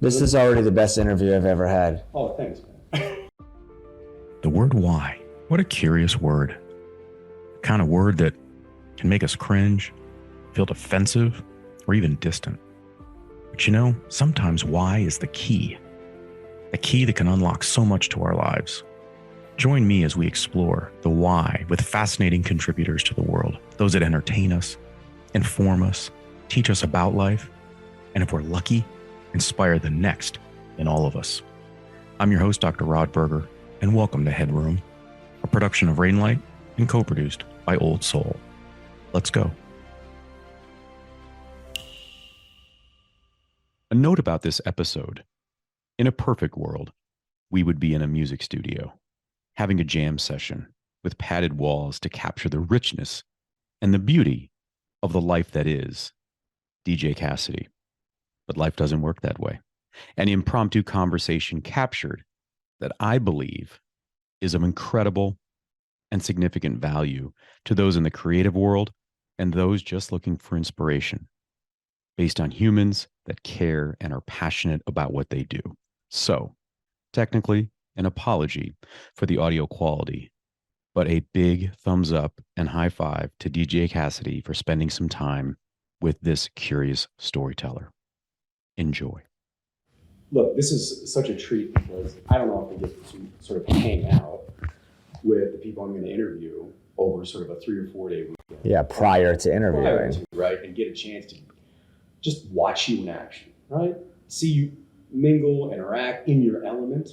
This is already the best interview I've ever had. Oh, thanks, man. The word why. What a curious word. The kind of word that can make us cringe, feel defensive, or even distant. But you know, sometimes why is the key. A key that can unlock so much to our lives. Join me as we explore the why with fascinating contributors to the world. Those that entertain us, inform us, teach us about life, and if we're lucky, inspire the next in all of us. I'm your host, Dr. Rod Berger, and welcome to Headroom, a production of Rainlight and co-produced by Old Soul. Let's go. A note about this episode. In a perfect world, we would be in a music studio, having a jam session with padded walls to capture the richness and the beauty of the life that is DJ Cassidy. But life doesn't work that way. An impromptu conversation captured that I believe is of incredible and significant value to those in the creative world and those just looking for inspiration, based on humans that care and are passionate about what they do. So, technically, an apology for the audio quality, but a big thumbs up and high five to DJ Cassidy for spending some time with this curious storyteller. Enjoy. Look, this is such a treat because I don't know if I get to sort of hang out with the people I'm going to interview over sort of a 3 or 4 day weekend. Yeah, prior to interviewing. Right? And get a chance to just watch you in action, right? See you mingle, interact in your element.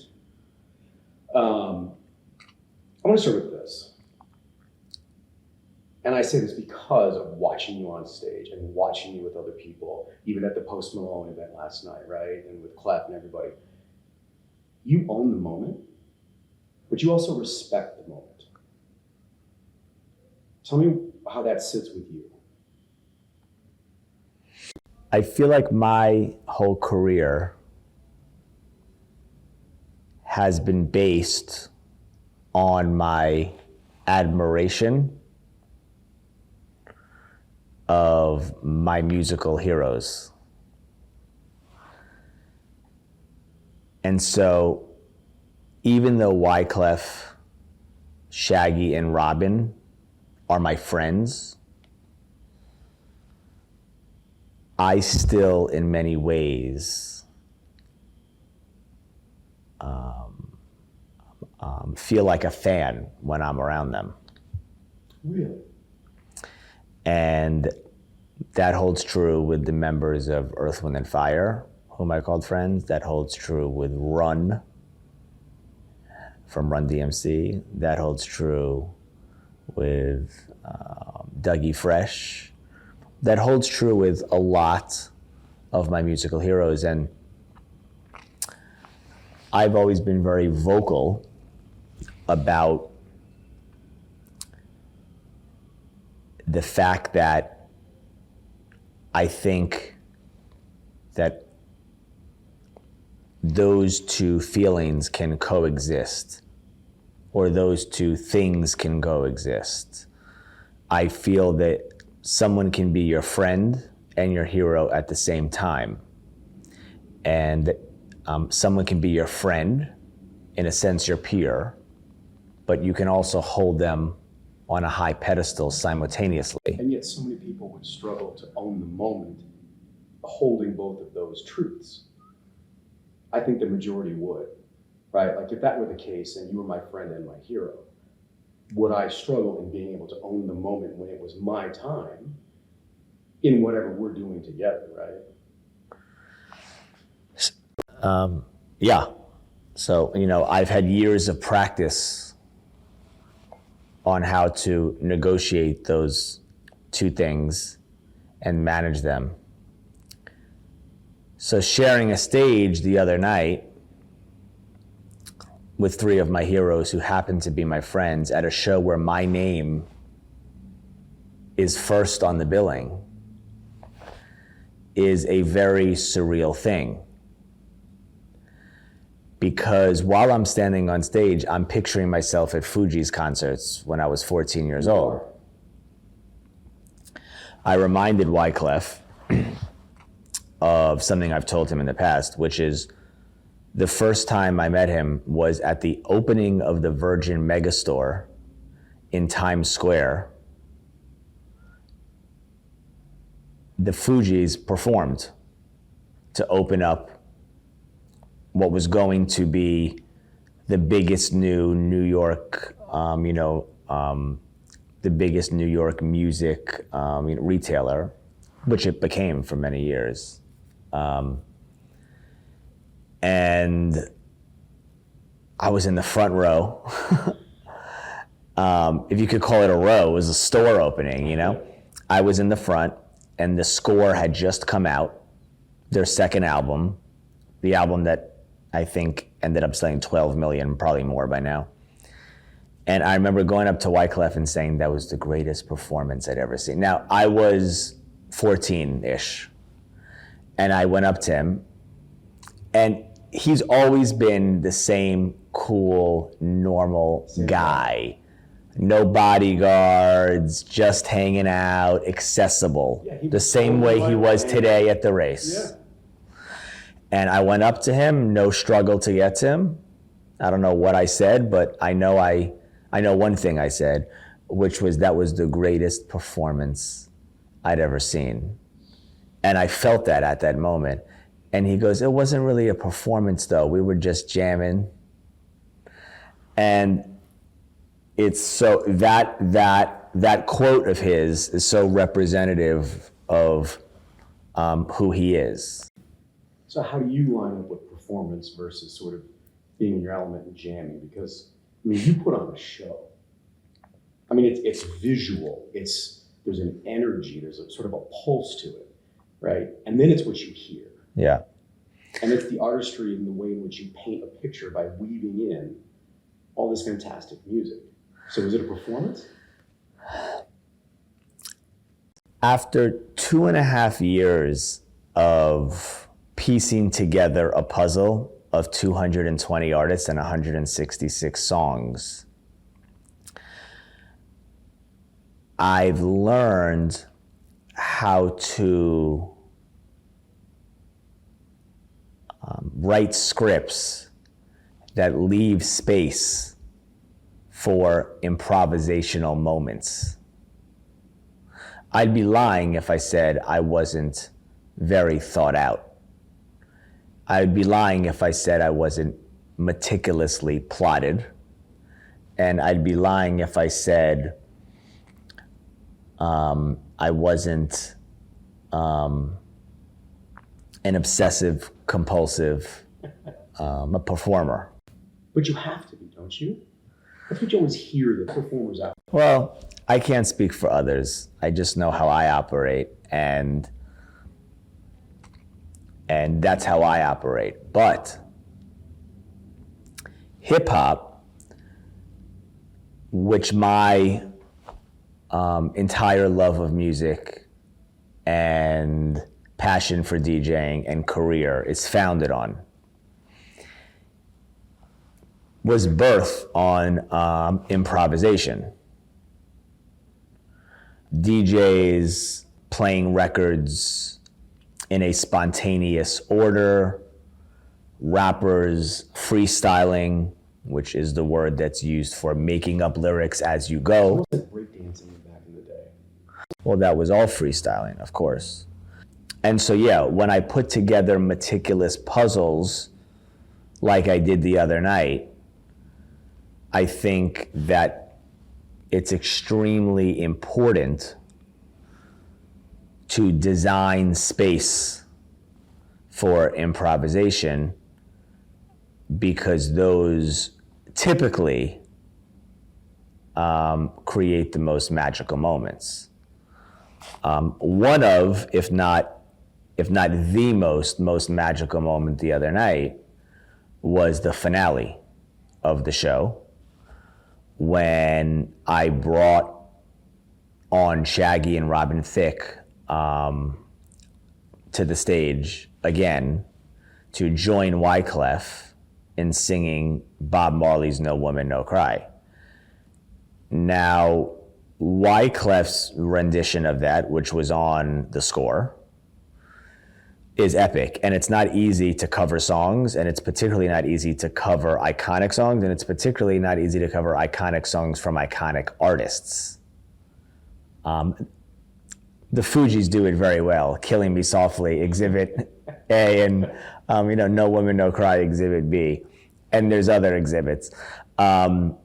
I want to start with this. And I say this because of watching you on stage and watching you with other people, even at the Post Malone event last night, right? And with Clef and everybody. You own the moment, but you also respect the moment. Tell me how that sits with you. I feel like my whole career has been based on my admiration of my musical heroes. And so even though Wyclef, Shaggy, and Robin are my friends, I still, in many ways, feel like a fan when I'm around them. Really? And that holds true with the members of Earth, Wind, and Fire, whom I called friends. That holds true with Run from Run DMC. That holds true with Dougie Fresh. That holds true with a lot of my musical heroes. And I've always been very vocal about the fact that I think that those two feelings can coexist, or those two things can coexist. I feel that someone can be your friend and your hero at the same time. And someone can be your friend, in a sense your peer, but you can also hold them on a high pedestal simultaneously. And yet so many people would struggle to own the moment holding both of those truths. I think the majority would, right? Like if that were the case and you were my friend and my hero, would I struggle in being able to own the moment when it was my time in whatever we're doing together, right? Yeah. So, I've had years of practice on how to negotiate those two things and manage them. So sharing a stage the other night with 3 of my heroes who happen to be my friends at a show where my name is first on the billing is a very surreal thing. Because while I'm standing on stage, I'm picturing myself at Fuji's concerts when I was 14 years old. I reminded Wyclef of something I've told him in the past, which is the first time I met him was at the opening of the Virgin Megastore in Times Square. The Fugees performed to open up what was going to be the biggest New York, the biggest New York music retailer, which it became for many years. And I was in the front row. If you could call it a row, it was a store opening, you know? I was in the front, and the Score had just come out, their second album, the album that I think ended up selling 12 million, probably more by now. And I remember going up to Wyclef and saying that was the greatest performance I'd ever seen. Now, I was 14-ish, and I went up to him, and he's always been the same cool, normal guy. No bodyguards, just hanging out, accessible. Yeah, the same way he was today at the race. Yeah. And I went up to him, no struggle to get to him. I don't know what I said, but I know one thing I said, which was that was the greatest performance I'd ever seen. And I felt that at that moment. And he goes, it wasn't really a performance though, we were just jamming. And it's so that quote of his is so representative of who he is. So how do you line up with performance versus sort of being in your element and jamming? Because I mean, you put on a show. I mean, it's visual. There's an energy. There's a sort of a pulse to it, right? And then it's what you hear. Yeah. And it's the artistry in the way in which you paint a picture by weaving in all this fantastic music. So was it a performance? After 2.5 years of piecing together a puzzle of 220 artists and 166 songs, I've learned how to write scripts that leave space for improvisational moments. I'd be lying if I said I wasn't very thought out. I'd be lying if I said I wasn't meticulously plotted. And I'd be lying if I said I wasn't an obsessive compulsive a performer. But you have to be, don't you? That's what you always hear the performers out. Well, I can't speak for others. I just know how I operate, and that's how I operate. But hip hop, which my entire love of music and passion for DJing and career is founded on, was birthed on improvisation. DJs playing records in a spontaneous order, rappers freestyling, which is the word that's used for making up lyrics as you go. It wasn't breakdancing back in the day. Well, that was all freestyling, of course. And so, yeah, when I put together meticulous puzzles like I did the other night, I think that it's extremely important to design space for improvisation, because those typically create the most magical moments. One of, if not the most magical moment the other night was the finale of the show, when I brought on Shaggy and Robin Thicke to the stage again to join Wyclef in singing Bob Marley's No Woman, No Cry. Now, Wyclef's rendition of that, which was on the score, is epic, and it's not easy to cover songs, and it's particularly not easy to cover iconic songs, and it's particularly not easy to cover iconic songs from iconic artists. The Fugees do it very well. Killing Me Softly, Exhibit A, and No Woman, No Cry, Exhibit B. And there's other exhibits. But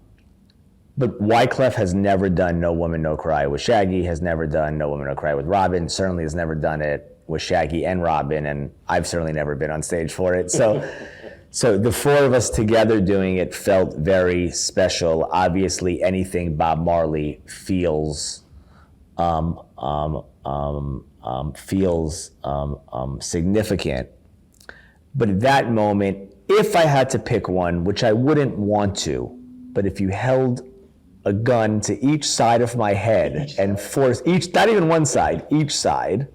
Wyclef has never done No Woman, No Cry with Shaggy, has never done No Woman, No Cry with Robin, certainly has never done it with Shaggy and Robin, and I've certainly never been on stage for it. So the four of us together doing it felt very special. Obviously, anything Bob Marley feels significant. But at that moment, if I had to pick one, which I wouldn't want to, but if you held a gun to each side of my head and forced not even one side, each side,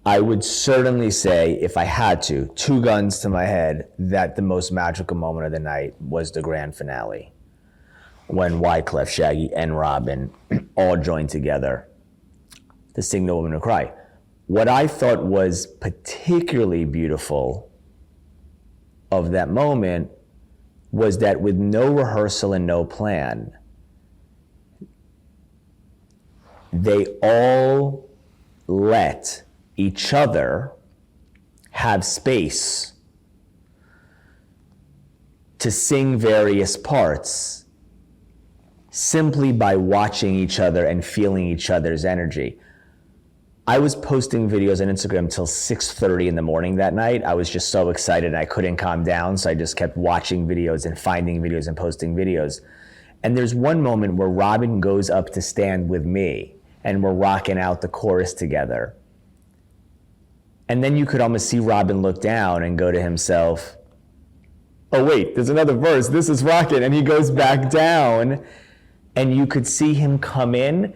I would certainly say, if I had to, 2 guns to my head, that the most magical moment of the night was the grand finale, when Wyclef, Shaggy, and Robin all joined together to sing No Woman, No Cry. What I thought was particularly beautiful of that moment was that with no rehearsal and no plan, they all let each other have space to sing various parts simply by watching each other and feeling each other's energy. I was posting videos on Instagram till 6:30 in the morning that night. I was just so excited and I couldn't calm down, so I just kept watching videos and finding videos and posting videos. And there's one moment where Robin goes up to stand with me and we're rocking out the chorus together. And then you could almost see Robin look down and go to himself, oh wait, there's another verse, this is rocking. And he goes back down and you could see him come in,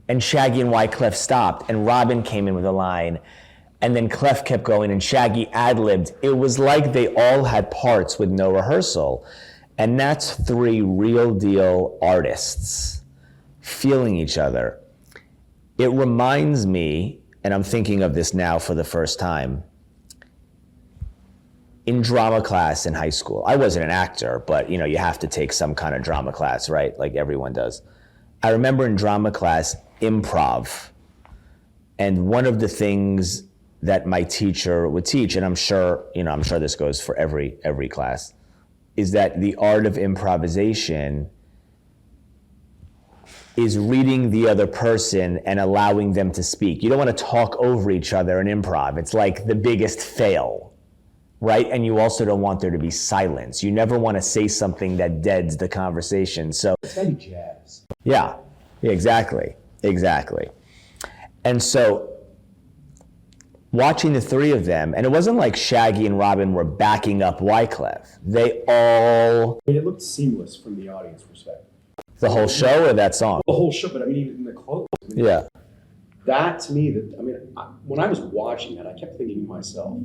and Shaggy and Wyclef stopped and Robin came in with a line, and then Clef kept going and Shaggy ad-libbed. It was like they all had parts with no rehearsal. And that's 3 real deal artists feeling each other. It reminds me, and I'm thinking of this now for the first time, in drama class in high school. I wasn't an actor, but you have to take some kind of drama class, right? Like everyone does. I remember in drama class, improv. And one of the things that my teacher would teach, and I'm sure this goes for every class, is that the art of improvisation is reading the other person and allowing them to speak. You don't want to talk over each other in improv. It's like the biggest fail, right? And you also don't want there to be silence. You never want to say something that deads the conversation. So it's gotta be jazz. Yeah, exactly. And so watching the 3 of them, and it wasn't like Shaggy and Robin were backing up Wyclef. They all... I mean, it looked seamless from the audience perspective. The whole show or that song? The whole show, but I mean, even the clothes. Yeah. That to me, when I was watching that, I kept thinking to myself,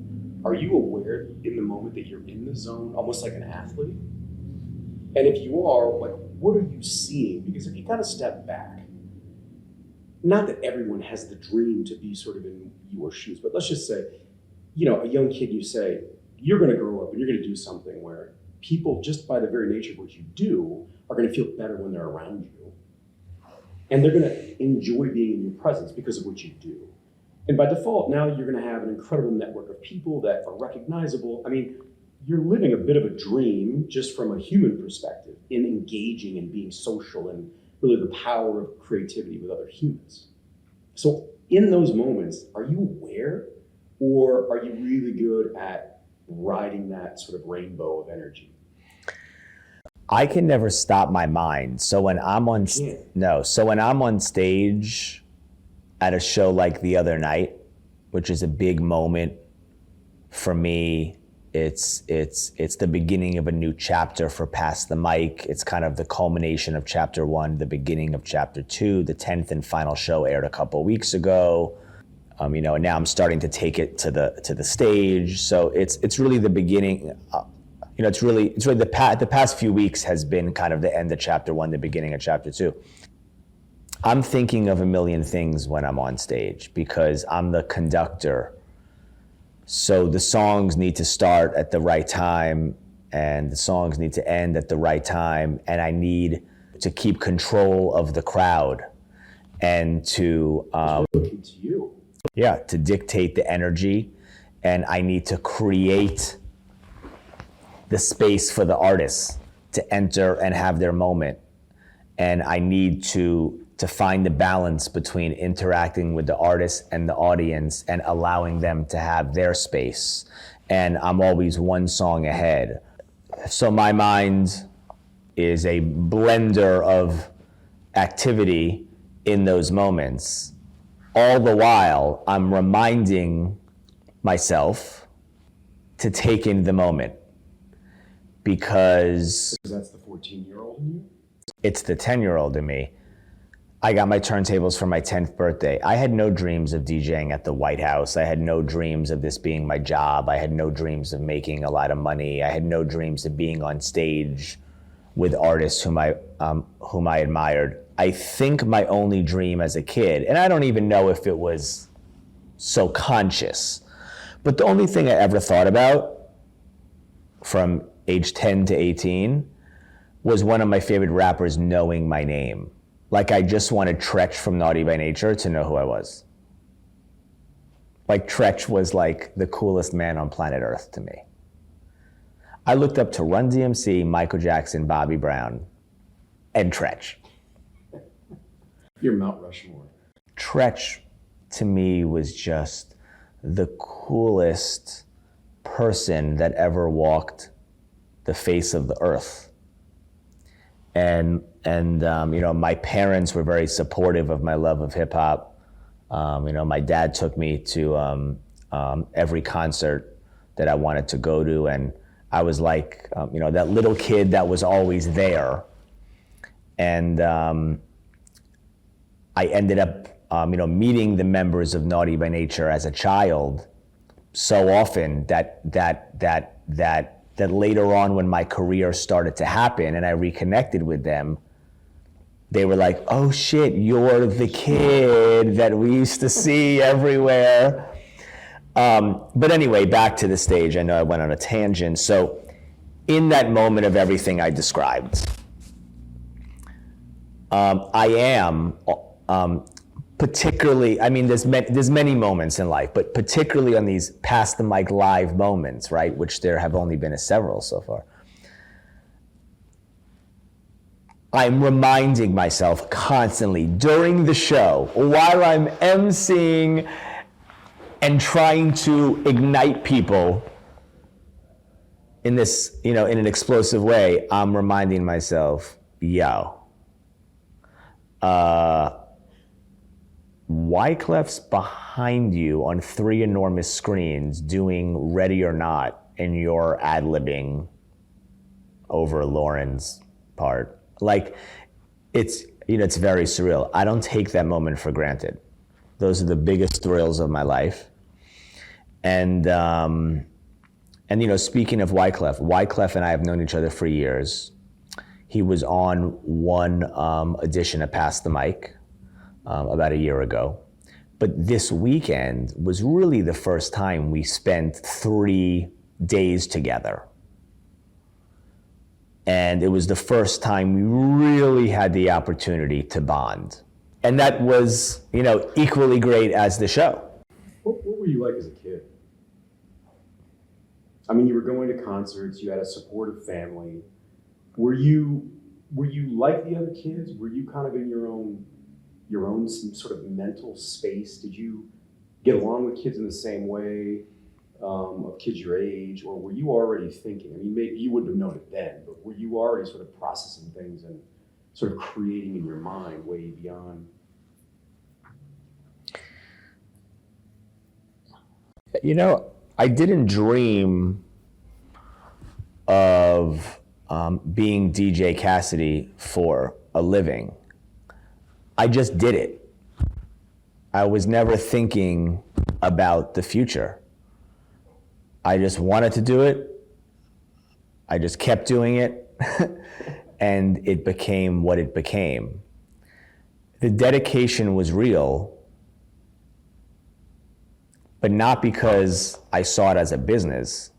are you aware in the moment that you're in the zone, almost like an athlete? And if you are, like, what are you seeing? Because if you kind of step back, not that everyone has the dream to be sort of in your shoes, but let's just say, a young kid, you say, you're going to grow up and you're going to do something where people, just by the very nature of what you do, are going to feel better when they're around you. And they're going to enjoy being in your presence because of what you do. And by default, now you're going to have an incredible network of people that are recognizable. I mean, you're living a bit of a dream just from a human perspective in engaging and being social and really the power of creativity with other humans. So in those moments, are you aware, or are you really good at riding that sort of rainbow of energy? I can never stop my mind. So when I'm on stage at a show like the other night, which is a big moment for me, it's the beginning of a new chapter for Pass the Mic. It's kind of the culmination of chapter 1, the beginning of chapter 2. The 10th and final show aired a couple weeks ago. And now I'm starting to take it to the stage. So it's really the beginning. It's really the past few weeks has been kind of the end of chapter 1, the beginning of chapter 2. I'm thinking of a million things when I'm on stage because I'm the conductor. So the songs need to start at the right time and the songs need to end at the right time. And I need to keep control of the crowd and to, looking to you. yeah, to dictate the energy. And I need to create the space for the artists to enter and have their moment. And I need to find the balance between interacting with the artist and the audience and allowing them to have their space. And I'm always one song ahead. So my mind is a blender of activity in those moments. All the while, I'm reminding myself to take in the moment because That's the 14-year-old in you? it's the 10-year-old in me. I got my turntables for my 10th birthday. I had no dreams of DJing at the White House. I had no dreams of this being my job. I had no dreams of making a lot of money. I had no dreams of being on stage with artists whom I admired. I think my only dream as a kid, and I don't even know if it was so conscious, but the only thing I ever thought about from age 10 to 18 was one of my favorite rappers knowing my name. Like I just wanted Tretch from Naughty by Nature to know who I was. Like Tretch was like the coolest man on planet Earth to me. I looked up to Run DMC, Michael Jackson, Bobby Brown, and Tretch. You're Mount Rushmore. Tretch to me was just the coolest person that ever walked the face of the earth. And you know, my parents were very supportive of my love of hip hop. You know, my dad took me to every concert that I wanted to go to, and I was like, you know, that little kid that was always there. And I ended up, you know, meeting the members of Naughty by Nature as a child so often that later on when my career started to happen and I reconnected with them, they were like, oh shit, you're the kid that we used to see everywhere. But anyway, back to the stage. I know I went on a tangent. So in that moment of everything I described, I am particularly, I mean, there's many moments in life, but particularly on these Pass the Mic live moments, right, which there have only been several so far. I'm reminding myself constantly during the show, while I'm emceeing and trying to ignite people in this, you know, in an explosive way, I'm reminding myself, yo, Wyclef's behind you on 3 enormous screens doing Ready or Not, and you're ad-libbing over Lauren's part. Like, it's, you know, it's very surreal. I don't take that moment for granted. Those are the biggest thrills of my life. And you know, speaking of Wyclef and I have known each other for years. He was on one edition of Pass the Mic about a year ago. But this weekend was really the first time we spent 3 days together. And it was the first time we really had the opportunity to bond. And that was, you know, equally great as the show. What were you like as a kid? I mean, you were going to concerts, you had a supportive family. Were you like the other kids? Were you kind of in your own sort of mental space? Did you get along with kids in the same way, of kids your age, or were you already thinking? I mean, maybe you wouldn't have known it then, but were you already sort of processing things and sort of creating in your mind way beyond? You know, I didn't dream of being DJ Cassidy for a living. I just did it. I was never thinking about the future. I just wanted to do it. I just kept doing it. And it became what it became. The dedication was real, but not because I saw it as a business.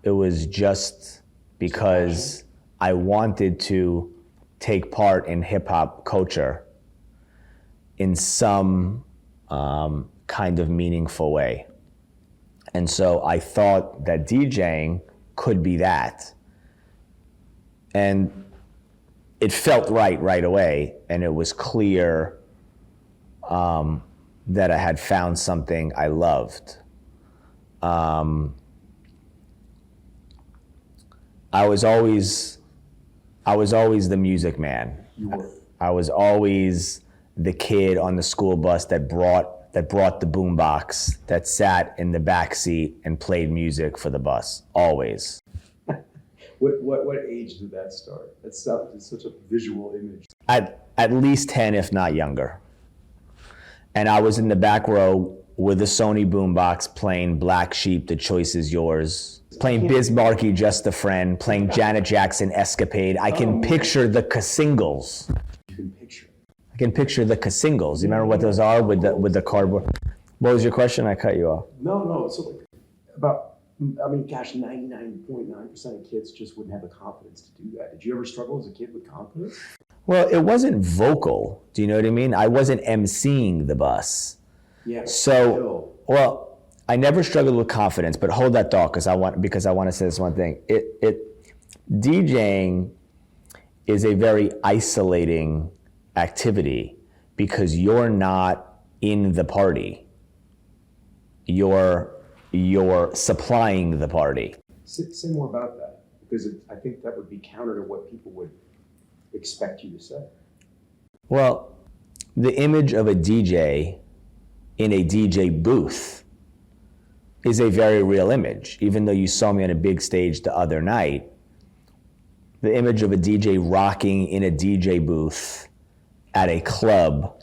It was just because I wanted to take part in hip hop culture in some kind of meaningful way. And so I thought that DJing could be that. And it felt right away, and it was clear that I had found something I loved. I was always the music man. You were. I was always the kid on the school bus that brought the boombox, that sat in the back seat and played music for the bus. Always. What age did that start? It's such a visual image. At least 10, if not younger. And I was in the back row with a Sony boombox playing Black Sheep, The Choice Is Yours, playing Biz Markie, Just a Friend, playing Janet Jackson, Escapade. I can picture the Casingles. You can picture. I can picture the Casingles. You remember what those are with the cardboard? What was your question? I cut you off. No. So gosh, 99.9% of kids just wouldn't have the confidence to do that. Did you ever struggle as a kid with confidence? Well, it wasn't vocal. Do you know what I mean? I wasn't emceeing the bus. Yeah. So, well, I never struggled with confidence, but hold that thought because I want to say this one thing. DJing is a very isolating activity because you're not in the party. You're supplying the party. Say more about that, because I think that would be counter to what people would expect you to say. Well, the image of a DJ in a DJ booth is a very real image. Even though you saw me on a big stage the other night, the image of a DJ rocking in a DJ booth at a club,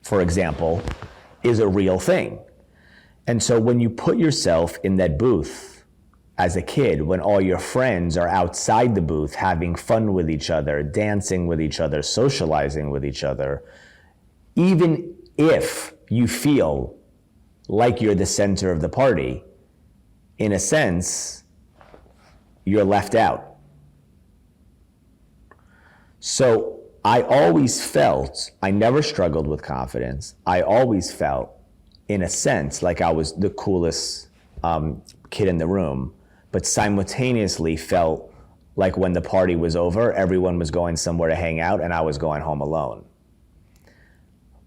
for example, is a real thing. And so when you put yourself in that booth as a kid, when all your friends are outside the booth having fun with each other, dancing with each other, socializing with each other, even if you feel like you're the center of the party, in a sense, you're left out. So I always felt, I never struggled with confidence. I always felt, in a sense, like I was the coolest kid in the room, but simultaneously felt like when the party was over, everyone was going somewhere to hang out and I was going home alone.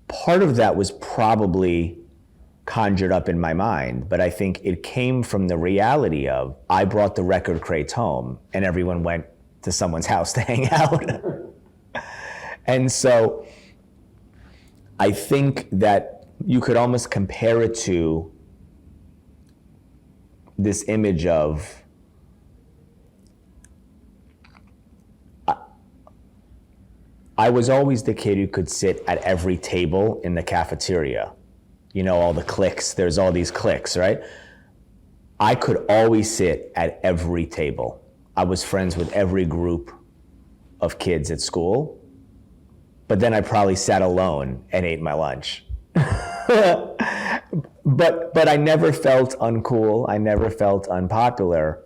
Part of that was probably conjured up in my mind, but I think it came from the reality of I brought the record crates home and everyone went to someone's house to hang out. And so I think that you could almost compare it to this image of I was always the kid who could sit at every table in the cafeteria. You know, all the cliques, there's all these cliques, right? I could always sit at every table. I was friends with every group of kids at school, but then I probably sat alone and ate my lunch. But I never felt uncool. I never felt unpopular.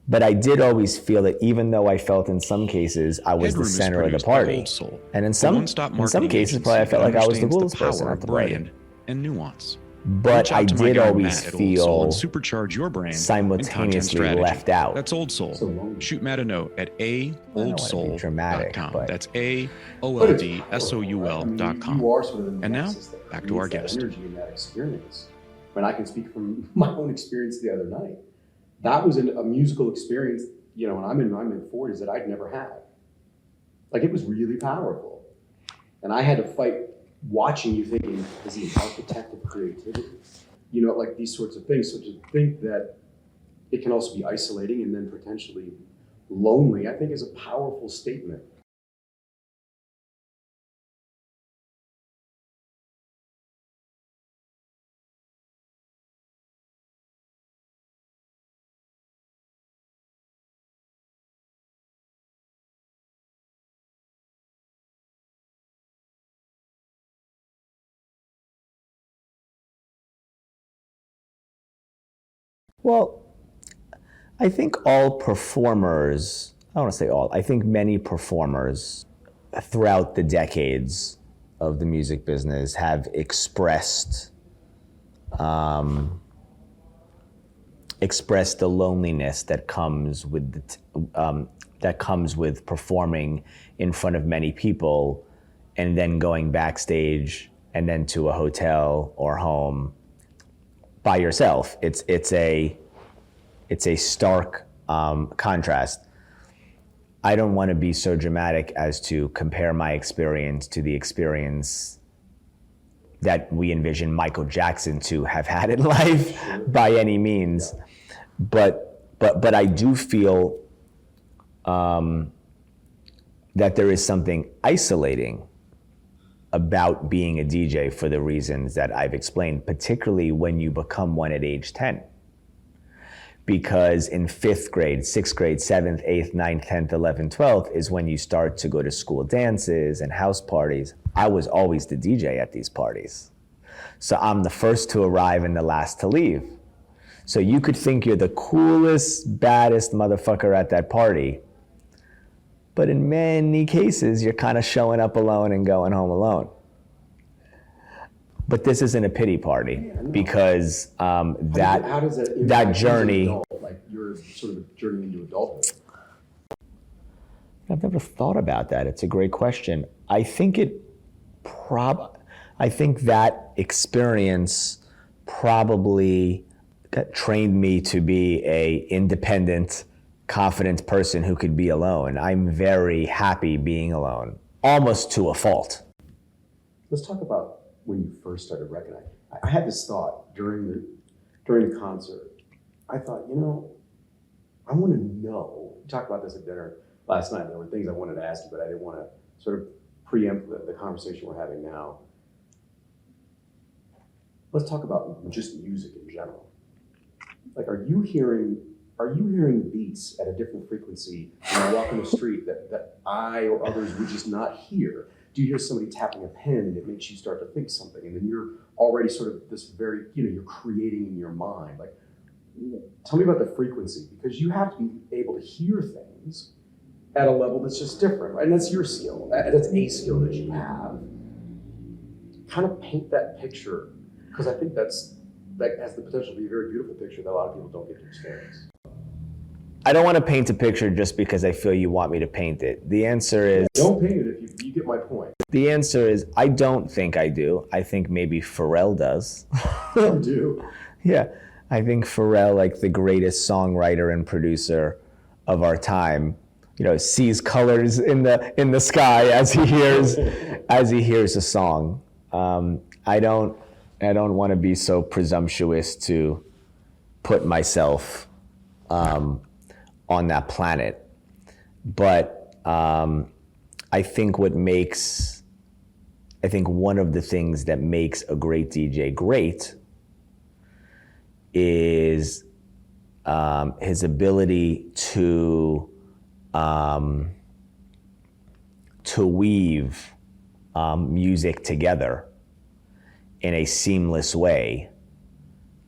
But I did always feel that even though I felt in some cases I was the center of the party, and in some cases probably I felt like I was the coolest person at the party. And nuance. But I did always feel and supercharge your brand simultaneously left out. That's Old Soul. Shoot Matt a note at aoldsoul.com. That's AOLDSOUL.com. And now, back to our guest. Energy in that experience. I can speak from my own experience the other night. That was a musical experience, you know, and I'm in my mid-40s that I'd never had. Like, it was really powerful. And I had to fight watching you thinking, is he an architect of creativity? You know, like these sorts of things. So to think that it can also be isolating and then potentially lonely, I think is a powerful statement. Well, I think all performers, I don't want to say all, I think many performers throughout the decades of the music business have expressed the loneliness that comes with performing in front of many people and then going backstage and then to a hotel or home by yourself. It's a stark contrast. I don't want to be so dramatic as to compare my experience to the experience that we envision Michael Jackson to have had in life by any means. But I do feel that there is something isolating about being a DJ for the reasons that I've explained, particularly when you become one at age 10. Because in 5th grade, 6th grade, 7th, 8th, 9th, 10th, 11th, 12th is when you start to go to school dances and house parties. I was always the DJ at these parties. So I'm the first to arrive and the last to leave. So you could think you're the coolest, baddest motherfucker at that party. But in many cases, you're kind of showing up alone and going home alone. But this isn't a pity party because How does that impact that you as an journey. adult? Like your sort of journey into adulthood. I've never thought about that. It's a great question. I think that experience probably trained me to be a independent, confident person who could be alone. I'm very happy being alone, almost to a fault. Let's talk about when you first started recognizing. I had this thought during the concert. I thought, I want to know. We talked about this at dinner last night. There were things I wanted to ask you, but I didn't want to sort of preempt the conversation we're having now. Let's talk about just music in general. Like, are you hearing beats at a different frequency when I walk on the street that I or others would just not hear? Do you hear somebody tapping a pen and it makes you start to think something, and then you're already sort of this very, you're creating in your mind? Like, tell me about the frequency, because you have to be able to hear things at a level that's just different, right? And that's your skill. That's a skill that you have. Kind of paint that picture, because I think that has the potential to be a very beautiful picture that a lot of people don't get to experience. I don't want to paint a picture just because I feel you want me to paint it. The answer is... Don't paint it if you get my point. The answer is, I don't think I do. I think maybe Pharrell does. You do? Yeah. I think Pharrell, like the greatest songwriter and producer of our time, sees colors in the sky as he hears a song. I don't want to be so presumptuous to put myself on that planet. But I think one of the things that makes a great DJ great is his ability to weave music together in a seamless way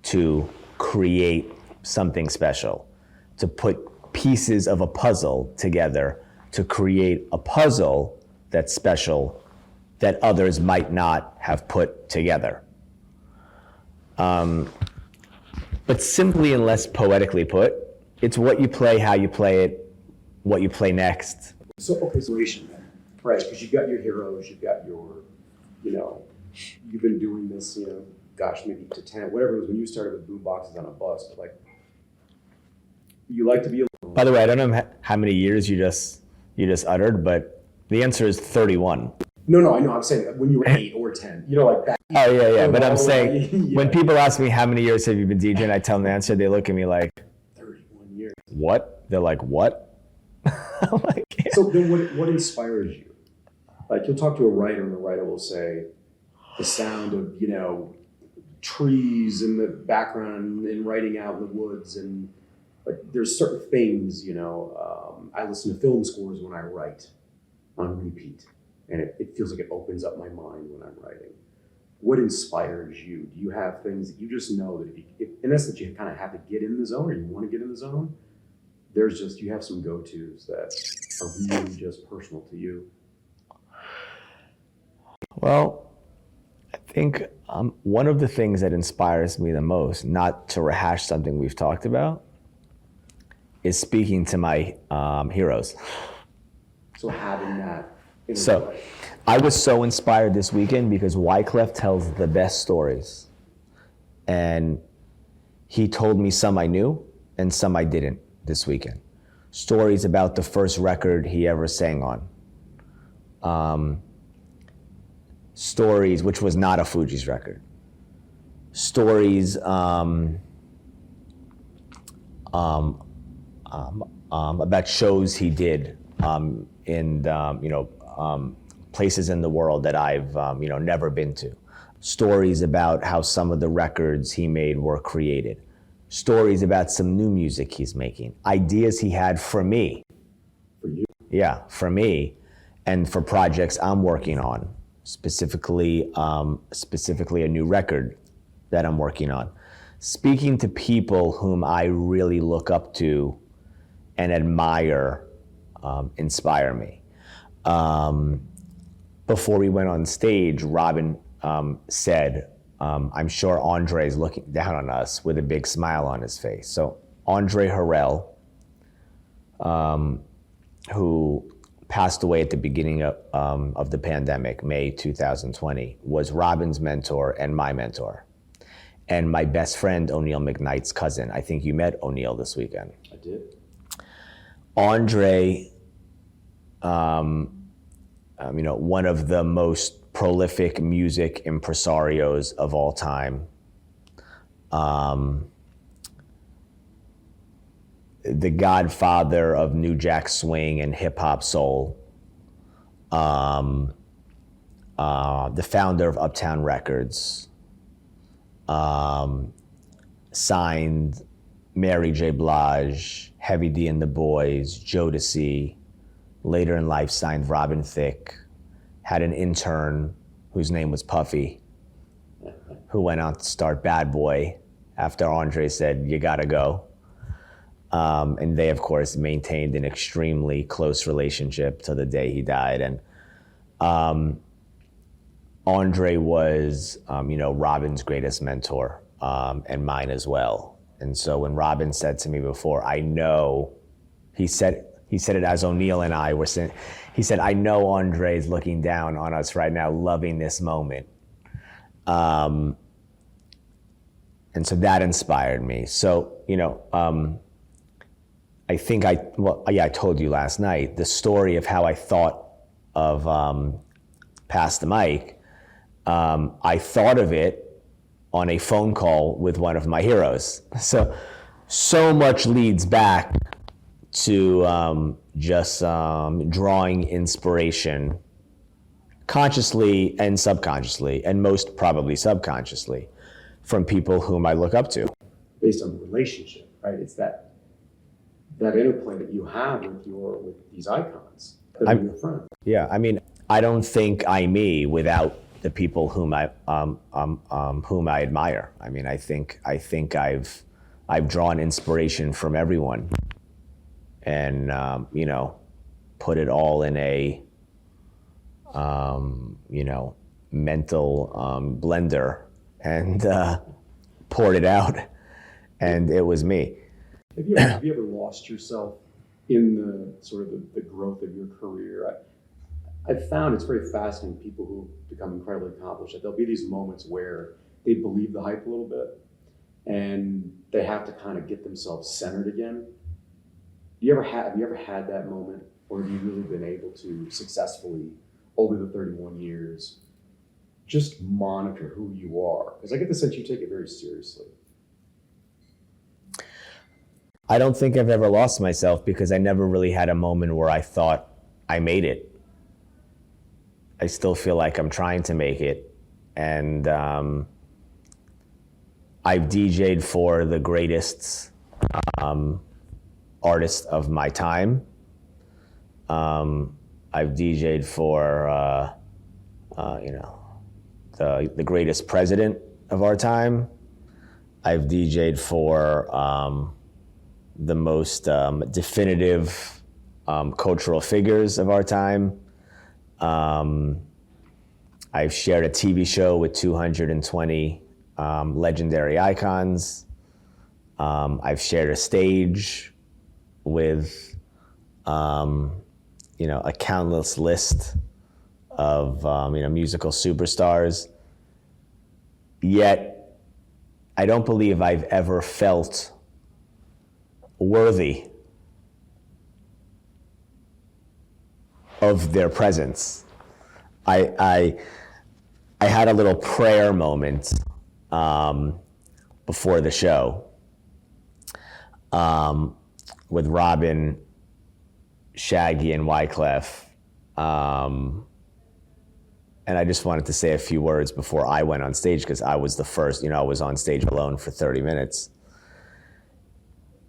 to create something special, to put pieces of a puzzle together to create a puzzle that's special that others might not have put together. But simply and less poetically put, it's what you play, how you play it, what you play next. So, inspiration then, right? Because you've got your heroes, you've got your, you've been doing this, maybe to 10, whatever it was when you started with boom boxes on a bus, but like, you like to be alone. By the way, I don't know how many years you just uttered, but the answer is 31. No, I know. I'm saying when you were 8 or 10, like that. Oh, yeah. But I'm saying, when people ask me how many years have you been DJing, I tell them the answer, they look at me like, 31 years. What? They're like, what? I'm like, yeah. So then what inspires you? Like, you'll talk to a writer, and the writer will say, the sound of, trees in the background and writing out in the woods, and like there's certain things, I listen to film scores when I write on repeat, and it feels like it opens up my mind when I'm writing. what inspires you? Do you have things that you just know that if in essence you kind of have to get in the zone, or you want to get in the zone? You have some go-tos that are really just personal to you. Well, I think one of the things that inspires me the most, not to rehash something we've talked about, is speaking to my heroes. So having that. So I was so inspired this weekend because Wyclef tells the best stories. And he told me some I knew and some I didn't this weekend. Stories about the first record he ever sang on. Stories, which was not a Fugees record. Stories about shows he did in places in the world that I've never been to. Stories about how some of the records he made were created. Stories about some new music he's making. Ideas he had for me. For you? Yeah, for me, and for projects I'm working on. Specifically a new record that I'm working on. Speaking to people whom I really look up to and admire, inspire me. Before we went on stage, Robin said, I'm sure Andre's looking down on us with a big smile on his face. So Andre Harrell, who passed away at the beginning of the pandemic, May 2020, was Robin's mentor and my mentor. And my best friend, O'Neill McKnight's cousin. I think you met O'Neill this weekend. I did. Andre, one of the most prolific music impresarios of all time. The godfather of New Jack Swing and hip hop soul. The founder of Uptown Records. Signed Mary J. Blige, Heavy D and the Boys, Jodeci. Later in life signed Robin Thicke. Had an intern whose name was Puffy, who went on to start Bad Boy after Andre said, you gotta go. And they, of course, maintained an extremely close relationship till the day he died. And Andre was, Robin's greatest mentor, and mine as well. And so when Robin said to me before, I know, he said it as O'Neill and I were saying, he said, I know Andre's looking down on us right now, loving this moment. And so that inspired me. So, I think I told you last night, the story of how I thought of Pass the Mic. I thought of it on a phone call with one of my heroes. So much leads back to just drawing inspiration consciously and subconsciously, and most probably subconsciously, from people whom I look up to. Based on the relationship, right? It's that interplay that you have with these icons that are your friends. Yeah, I don't think I'm me without the people whom I admire. I think I've drawn inspiration from everyone, and put it all in a mental blender and poured it out, and it was me. Have you ever lost yourself in the sort of the growth of your career? I've found it's very fascinating, people who become incredibly accomplished, that there'll be these moments where they believe the hype a little bit and they have to kind of get themselves centered again. Have you ever had that moment, or have you really been able to successfully, over the 31 years, just monitor who you are? Because I get the sense you take it very seriously. I don't think I've ever lost myself, because I never really had a moment where I thought I made it. I still feel like I'm trying to make it. And I've DJ'd for the greatest artists of my time. I've DJ'd for, the greatest president of our time. I've DJ'd for the most definitive cultural figures of our time. I've shared a TV show with 220 legendary icons. I've shared a stage with, a countless list of, musical superstars. Yet, I don't believe I've ever felt worthy of their presence. I had a little prayer moment before the show with Robin, Shaggy, and Wyclef. And I just wanted to say a few words before I went on stage, because I was the first, I was on stage alone for 30 minutes.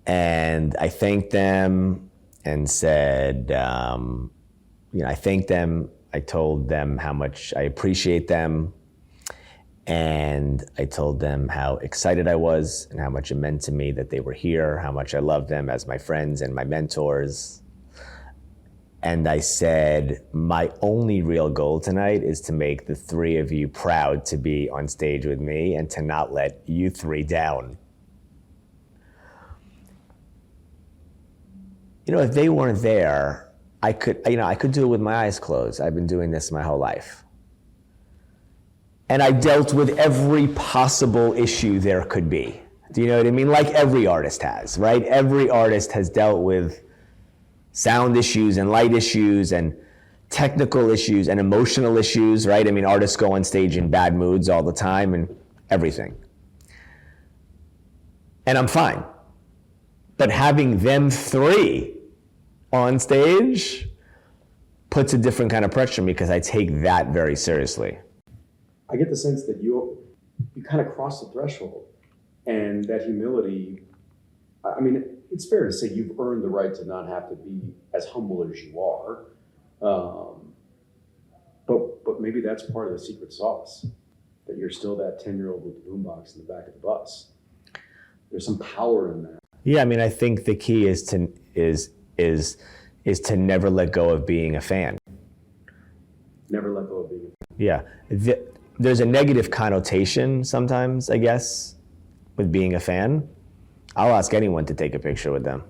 And I thanked them and said, I thanked them. I told them how much I appreciate them. And I told them how excited I was and how much it meant to me that they were here, how much I loved them as my friends and my mentors. And I said, my only real goal tonight is to make the three of you proud to be on stage with me and to not let you three down. If they weren't there, I could do it with my eyes closed. I've been doing this my whole life. And I dealt with every possible issue there could be. Do you know what I mean? Like every artist has, right? Every artist has dealt with sound issues and light issues and technical issues and emotional issues, right? I mean, artists go on stage in bad moods all the time and everything. And I'm fine. But having them three on stage puts a different kind of pressure on me, because I take that very seriously. I get the sense that you kind of cross the threshold, and that humility, I mean, it's fair to say you've earned the right to not have to be as humble as you are. But maybe that's part of the secret sauce, that you're still that 10-year-old with the boombox in the back of the bus. There's some power in that. Yeah, I mean, I think the key is to never let go of being a fan. Never let go of being a fan. Yeah. There's a negative connotation sometimes, I guess, with being a fan. I'll ask anyone to take a picture with them.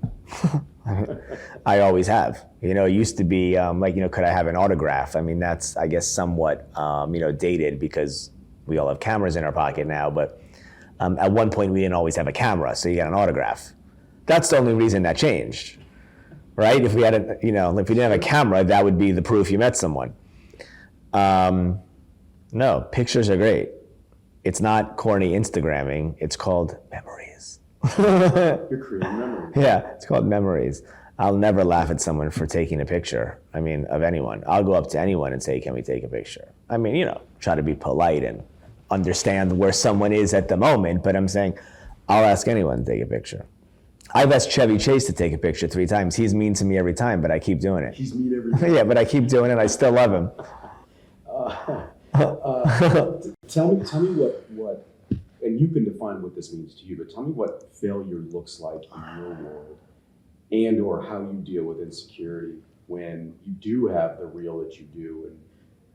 I always have. It used to be could I have an autograph? I mean, that's, I guess, somewhat, dated, because we all have cameras in our pocket now. But at one point, we didn't always have a camera, so you got an autograph. That's the only reason that changed, right? If we had if we didn't have a camera, that would be the proof you met someone. No, pictures are great. It's not corny Instagramming. It's called memories. You're creating memories. Yeah, it's called memories. I'll never laugh at someone for taking a picture. I mean, of anyone. I'll go up to anyone and say, can we take a picture? I mean, try to be polite and understand where someone is at the moment, but I'm saying, I'll ask anyone to take a picture. I've asked Chevy Chase to take a picture 3 times. He's mean to me every time, but I keep doing it. He's mean every time. Yeah, but I keep doing it. I still love him. Tell me what, and you can define what this means to you, but tell me what failure looks like in your world, and or how you deal with insecurity when you do have the reel that you do, and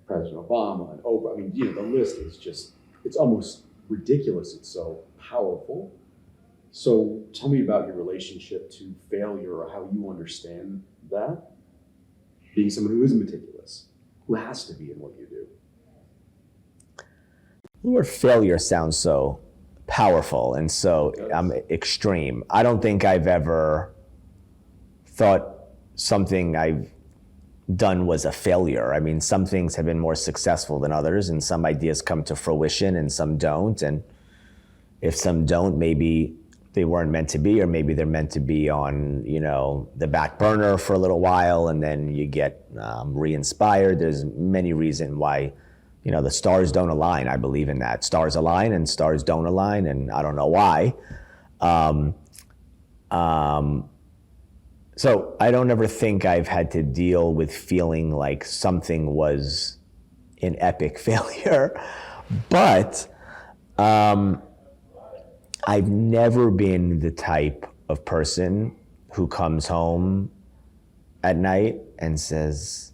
President Obama and Oprah. I mean, the list is just, it's almost ridiculous. It's so powerful. So tell me about your relationship to failure, or how you understand that, being someone who is meticulous, who has to be in what you do. The word failure sounds so powerful and so extreme. I don't think I've ever thought something I've done was a failure. I mean, some things have been more successful than others, and some ideas come to fruition and some don't. And if some don't, maybe they weren't meant to be, or maybe they're meant to be on, the back burner for a little while, and then you get re-inspired. There's many reasons why, the stars don't align. I believe in that. Stars align and stars don't align, and I don't know why. So I don't ever think I've had to deal with feeling like something was an epic failure. But I've never been the type of person who comes home at night and says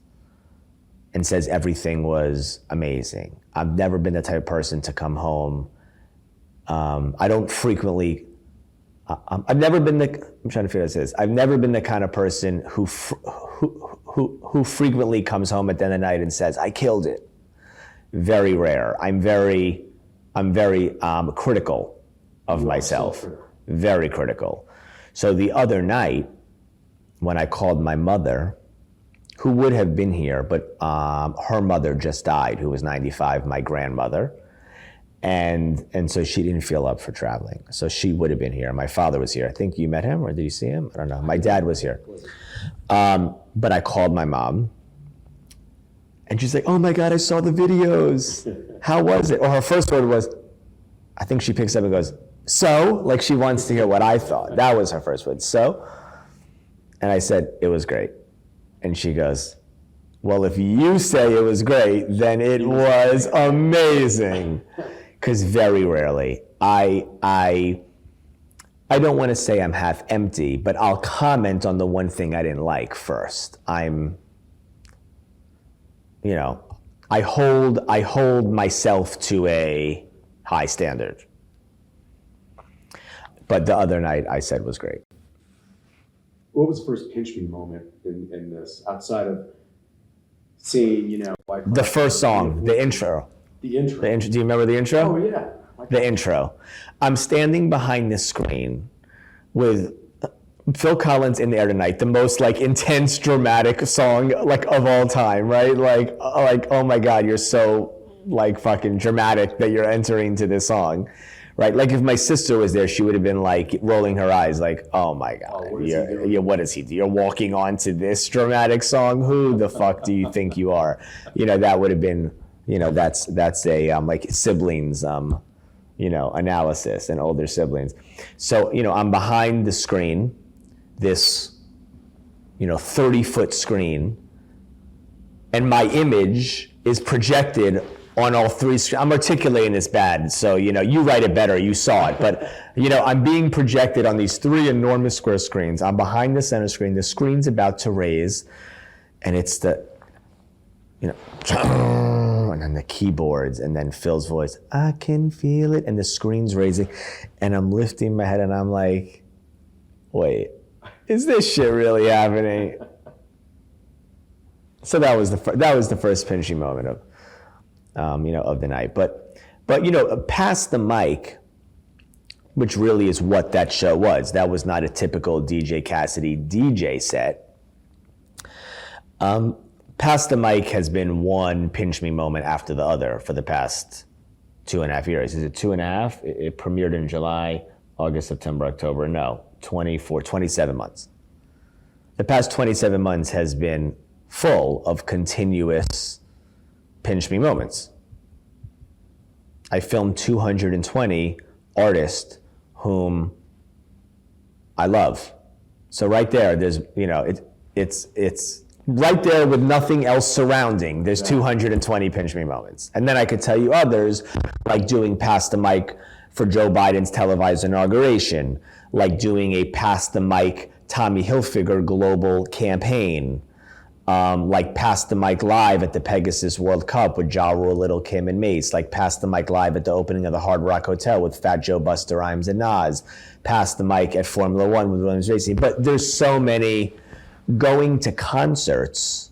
everything was amazing. I've never been the type of person to come home. I don't frequently. I've never been the. I'm trying to figure out this. I've never been the kind of person who frequently comes home at the end of the night and says, "I killed it." Very rare. I'm very critical of myself. Very critical. So the other night, when I called my mother, who would have been here, but her mother just died, who was 95, my grandmother. And so she didn't feel up for traveling. So she would have been here. My father was here. I think you met him, or did you see him? I don't know. My dad was here. But I called my mom, and she's like, "Oh my God, I saw the videos. How was it?" Or her first word was, I think she picks up and goes, "So?" Like she wants to hear what I thought. That was her first word, "So?" And I said, "It was great." And she goes, "Well, if you say it was great, then it was amazing." Because very rarely, I don't want to say I'm half empty, but I'll comment on the one thing I didn't like first. I hold myself to a high standard. But the other night I said was great. What was the first pinch me moment in this, outside of seeing, The first song, the intro. The intro. Do you remember the intro? Oh, yeah. The intro. I'm standing behind this screen with Phil Collins, In the Air Tonight, the most intense, dramatic song of all time, right? Like, oh my God, you're so fucking dramatic that you're entering to this song, right? Like if my sister was there, she would have been rolling her eyes, oh my God, what is he doing? You're walking onto this dramatic song. Who the fuck do you think you are? That would have been, that's a siblings, analysis and older siblings. So, I'm behind the screen, this 30-foot screen, and my image is projected on all three screens. I'm articulating this bad, so you write it better, you saw it, but I'm being projected on these three enormous square screens. I'm behind the center screen, the screen's about to raise, and it's the and then the keyboards, and then Phil's voice, "I can feel it," and the screen's raising, and I'm lifting my head, and I'm like, wait, is this shit really happening? So that was the first pinching moment of of the night. But past the mic, which really is what that show was. That was not a typical DJ Cassidy DJ set. Past the mic has been one pinch me moment after the other for the past 2.5 years. Is it 2.5? It premiered in July, August, September, October. No, 27 months. The past 27 months has been full of continuous pinch me moments. I filmed 220 artists whom I love. So right there, there's, it's right there with nothing else surrounding. There's 220 pinch me moments. And then I could tell you others, like doing Pass the Mic for Joe Biden's televised inauguration, like doing a Pass the Mic Tommy Hilfiger global campaign, like Pass the Mic live at the Pegasus World Cup with Ja Rule, Little Kim, and Mace, like Pass the Mic live at the opening of the Hard Rock Hotel with Fat Joe, Busta Rhymes, and Nas, Pass the Mic at Formula One with Williams Racing. But there's so many. Going to concerts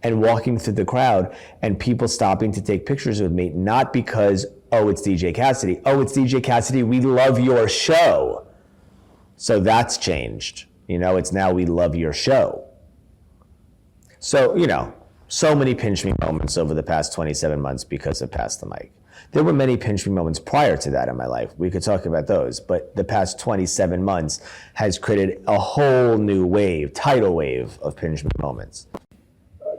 and walking through the crowd and people stopping to take pictures with me, not because, oh, it's DJ Cassidy. Oh, it's DJ Cassidy, we love your show. So that's changed. It's now we love your show. So, so many pinch me moments over the past 27 months because of Pass the Mic. There were many pinch me moments prior to that in my life. We could talk about those, but the past 27 months has created a whole new tidal wave of pinch me moments.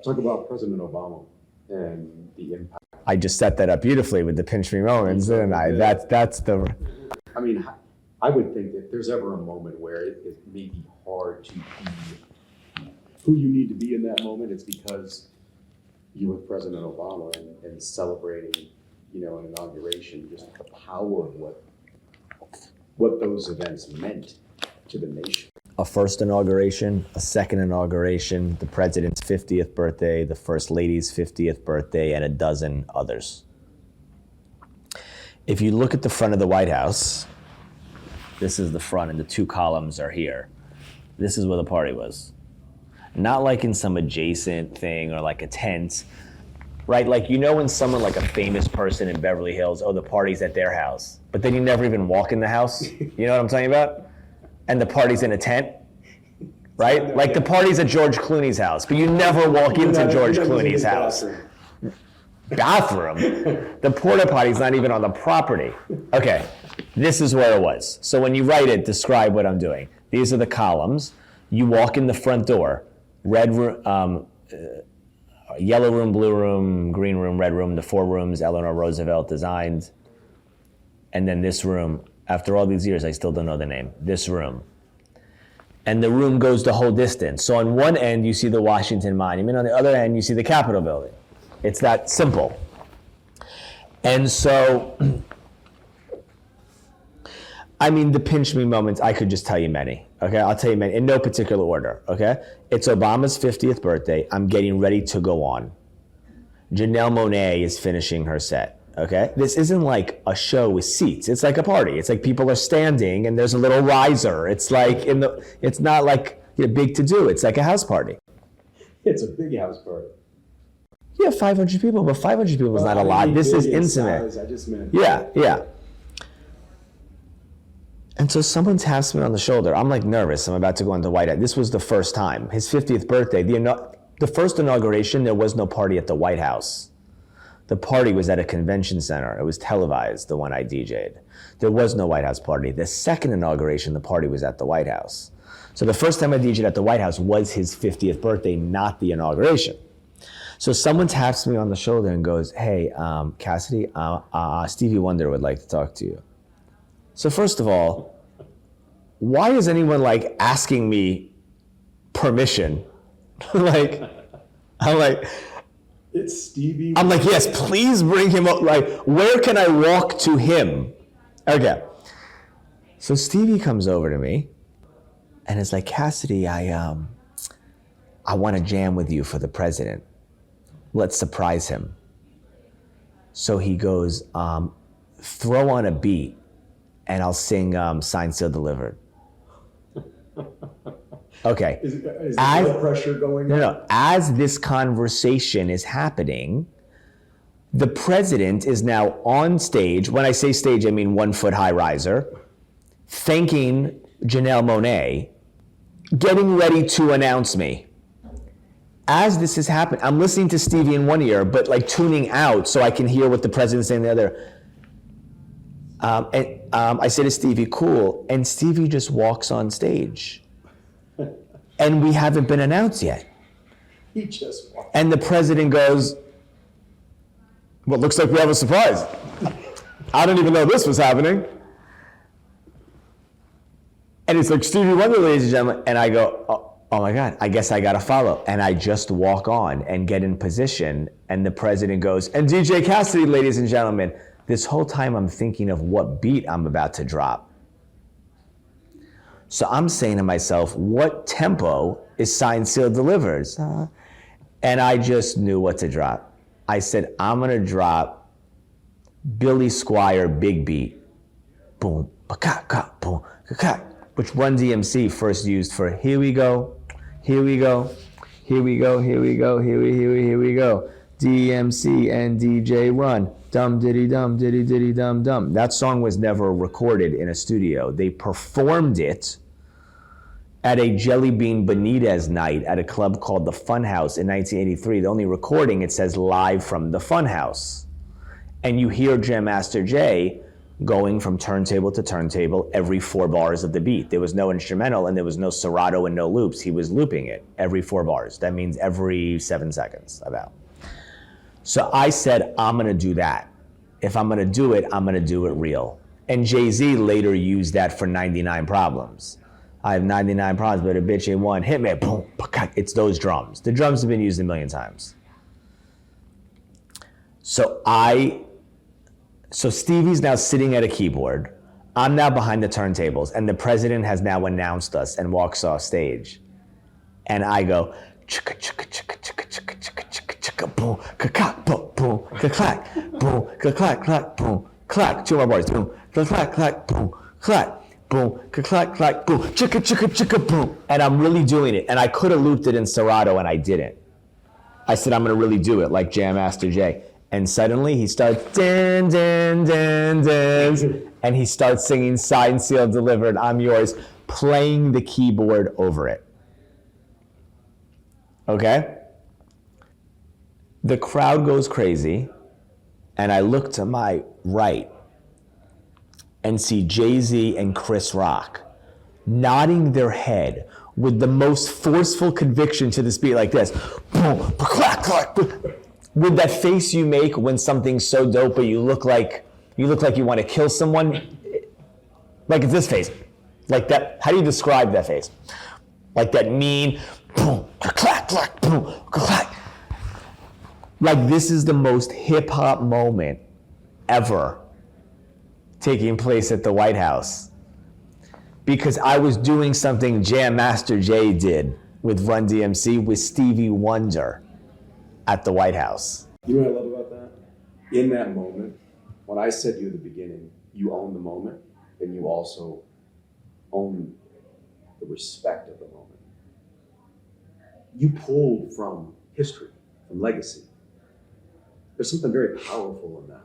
Talk about President Obama and the impact. I just set that up beautifully with the pinch me moments, didn't I? That's the... I mean, I would think that if there's ever a moment where it may be hard to be who you need to be in that moment, it's because you're with President Obama and celebrating you know, an inauguration, just the power of what those events meant to the nation. A first inauguration, a second inauguration, the president's 50th birthday, the first lady's 50th birthday, and a dozen others. If you look at the front of the White House, this is the front and the two columns are here. This is where the party was. Not like in some adjacent thing or like a tent, right? Like, you know when someone like a famous person in Beverly Hills, oh, the party's at their house, but then you never even walk in the house? You know what I'm talking about? And the party's in a tent, right? Like the party's at George Clooney's house, but you never walk into George Clooney's house. Bathroom? The porta potty's not even on the property. Okay, this is where it was. So when you write it, describe what I'm doing. These are the columns. You walk in the front door, red room, yellow room, blue room, green room, red room, the 4 rooms Eleanor Roosevelt designed. And then this room, after all these years, I still don't know the name, this room. And the room goes the whole distance. So on one end, you see the Washington Monument. On the other end, you see the Capitol building. It's that simple. And so, I mean, the pinch me moments, I could just tell you many. Okay, I'll tell you many, in no particular order, okay? It's Obama's 50th birthday. I'm getting ready to go on. Janelle Monáe is finishing her set, okay? This isn't like a show with seats. It's like a party. It's like people are standing and there's a little riser. It's like it's not like big to do. It's like a house party. It's a big house party. Yeah, 500 people, but 500 people is not a lot. This is intimate. I just meant. Yeah. And so someone taps me on the shoulder. I'm like nervous. I'm about to go into the White House. This was the first time. His 50th birthday. The first inauguration, there was no party at the White House. The party was at a convention center. It was televised, the one I DJ'd. There was no White House party. The second inauguration, the party was at the White House. So the first time I DJ'd at the White House was his 50th birthday, not the inauguration. So someone taps me on the shoulder and goes, hey, Cassidy, Stevie Wonder would like to talk to you. So first of all, why is anyone like asking me permission? I'm like, it's Stevie. I'm like, yes, please bring him up. Like, where can I walk to him? Okay. So Stevie comes over to me and is like, Cassidy, I want to jam with you for the president. Let's surprise him. So he goes, throw on a beat and I'll sing Signed, Sealed, Delivered. Okay. Is there pressure going on? No. As this conversation is happening, the president is now on stage. When I say stage, I mean 1 foot high riser, thanking Janelle Monáe, getting ready to announce me. As this is happening, I'm listening to Stevie in one ear, but like tuning out so I can hear what the president's saying in the other. I say to Stevie, cool, and Stevie just walks on stage. And we haven't been announced yet. He just walked. And the president goes, well, looks like we have a surprise. I didn't even know this was happening. And it's like, Stevie Wonder, ladies and gentlemen. And I go, oh my God, I guess I gotta follow. And I just walk on and get in position. And the president goes, and DJ Cassidy, ladies and gentlemen. This whole time I'm thinking of what beat I'm about to drop. So I'm saying to myself, what tempo is Signed, Sealed, Delivered? And I just knew what to drop. I said, I'm gonna drop Billy Squier Big Beat. Boom, ba-ka-ka, boom, ka-ka, which Run DMC first used for here we go, here we go, here we go, here we go, here we go. DMC and DJ Run. Dum diddy dum diddy diddy dum dum. That song was never recorded in a studio. They performed it at a Jelly Bean Benitez night at a club called the Funhouse in 1983. The only recording, it says live from the Funhouse. And you hear Jam Master Jay going from turntable to turntable every 4 bars of the beat. There was no instrumental and there was no serrato and no loops. He was looping it every 4 bars. That means every 7 seconds about. So I said, I'm gonna do that. If I'm gonna do it, I'm gonna do it real. And Jay Z later used that for 99 Problems. I have 99 problems, but a bitch ain't one. Hit me, boom, it's those drums. The drums have been used a million times. So I So Stevie's now sitting at a keyboard. I'm now behind the turntables, and the president has now announced us and walks off stage. And I go, chicka chicka chicka chicka chicka chicka chicka chicka boom, ka-clack, boom, boom, ka-clack, boom, ka-clack, clack, boom, clack. Two more bars, boom, ka-clack, clack, boom, clack, boom, ka-clack, clack, boom, chicka chicka chicka boom. And I'm really doing it. And I could have looped it in Serato, and I didn't. I said, I'm gonna really do it like Jam Master Jay. And suddenly he starts, dan, dan, dan, dan, and he starts singing Signed, Sealed, Delivered, I'm Yours, playing the keyboard over it. Okay? The crowd goes crazy, and I look to my right and see Jay Z and Chris Rock nodding their head with the most forceful conviction to this beat like this. Boom, clack, clack, with that face you make when something's so dope, but you look like you want to kill someone. Like it's this face. Like that. How do you describe that face? Like that mean, boom, clack, clack, boom, clack. Like this is the most hip hop moment ever taking place at the White House. Because I was doing something Jam Master Jay did with Run DMC with Stevie Wonder at the White House. You know what I love about that? In that moment, when I said to you at the beginning, you own the moment, then you also own the respect of the moment. You pulled from history, from legacy. There's something very powerful in that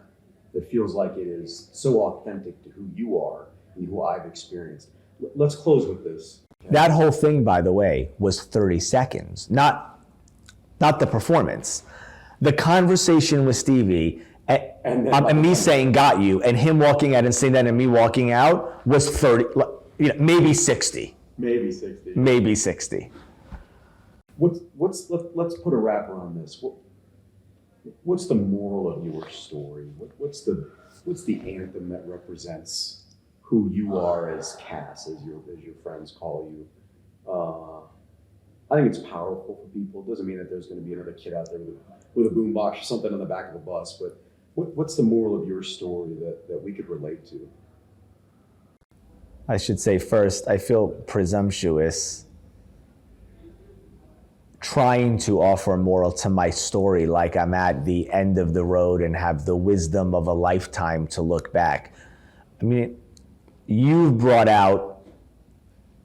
that feels like it is so authentic to who you are and who I've experienced. Let's close with this. Okay? That whole thing, by the way, was 30 seconds, not the performance. The conversation with Stevie and me saying "got you" and him walking out and saying that and me walking out was 30, maybe 60. Maybe 60. Maybe 60. Let's put a wrap around this. What's the moral of your story? What's the anthem that represents who you are as Cass, as your friends call you? I think it's powerful for people. It doesn't mean that there's going to be another kid out there with a boombox or something on the back of a bus, but what's the moral of your story that we could relate to? I should say first, I feel presumptuous trying to offer a moral to my story like I'm at the end of the road and have the wisdom of a lifetime to look back. I mean, you've brought out,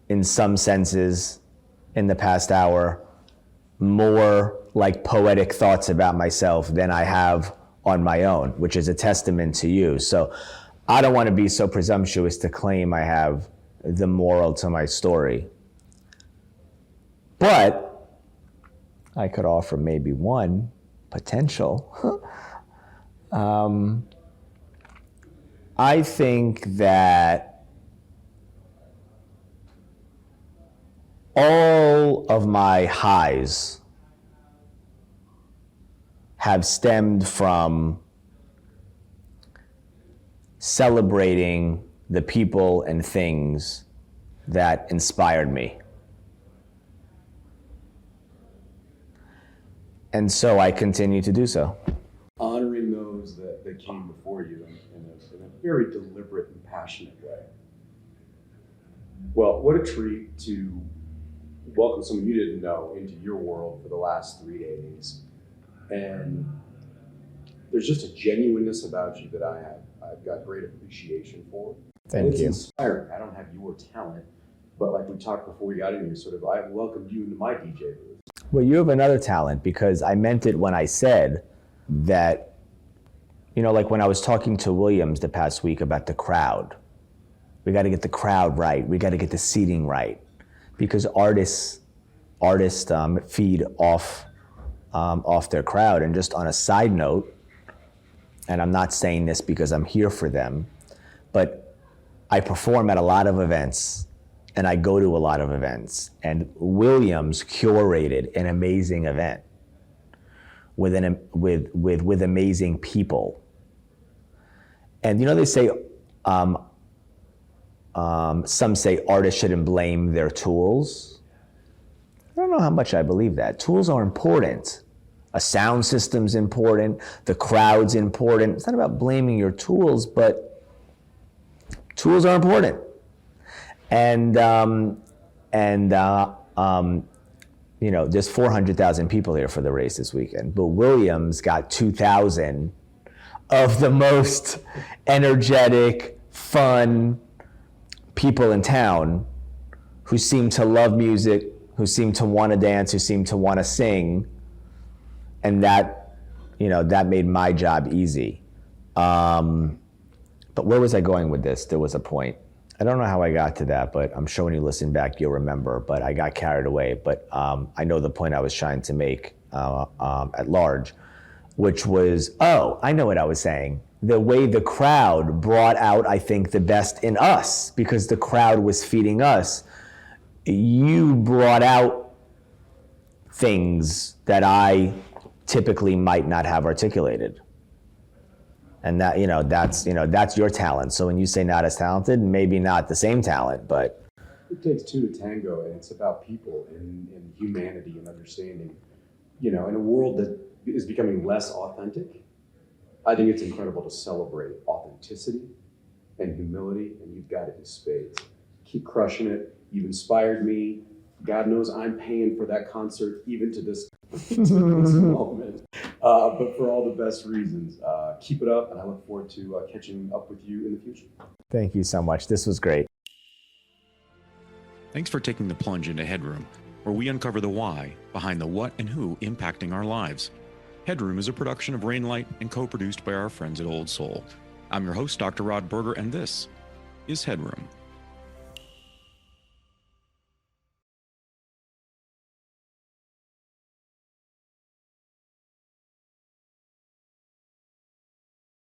in some senses, in the past hour, more like poetic thoughts about myself than I have on my own, which is a testament to you. So I don't want to be so presumptuous to claim I have the moral to my story. But I could offer maybe one potential. I think that all of my highs have stemmed from celebrating the people and things that inspired me. And so I continue to do so. Honoring those that came before you in a very deliberate and passionate way. Well, what a treat to welcome someone you didn't know into your world for the last 3 days. And there's just a genuineness about you that I've got great appreciation for. Thank you. It's inspiring. I don't have your talent, but like we talked before we got in here, sort of, I welcomed you into my DJ booth. Well, you have another talent, because I meant it when I said that, like when I was talking to Williams the past week about the crowd. We got to get the crowd right. We got to get the seating right, because artists feed off their crowd. And just on a side note, and I'm not saying this because I'm here for them, but I perform at a lot of events. And I go to a lot of events, and Williams curated an amazing event with amazing people. And they say, some say artists shouldn't blame their tools. I don't know how much I believe that. Tools are important, A sound system's important. The crowd's important. It's not about blaming your tools, but tools are important. And there's 400,000 people here for the race this weekend, but Williams got 2,000 of the most energetic, fun people in town who seem to love music, who seem to want to dance, who seem to want to sing, and that made my job easy. But where was I going with this? There was a point. I don't know how I got to that, but I'm sure when you listen back, you'll remember, but I got carried away. But I know the point I was trying to make at large, which was, I know what I was saying. The way the crowd brought out, I think, the best in us, because the crowd was feeding us. You brought out things that I typically might not have articulated. And that's your talent. So when you say not as talented, maybe not the same talent, but. It takes two to tango, and it's about people and humanity and understanding. In a world that is becoming less authentic, I think it's incredible to celebrate authenticity and humility, and you've got it in spades. Keep crushing it. You've inspired me. God knows I'm paying for that concert even to this moment. But for all the best reasons. Keep it up, and I look forward to catching up with you in the future. Thank you so much. This was great. Thanks for taking the plunge into Headroom, where we uncover the why behind the what and who impacting our lives. Headroom is a production of Rainlight and co-produced by our friends at Old Soul. I'm your host, Dr. Rod Berger, and this is Headroom.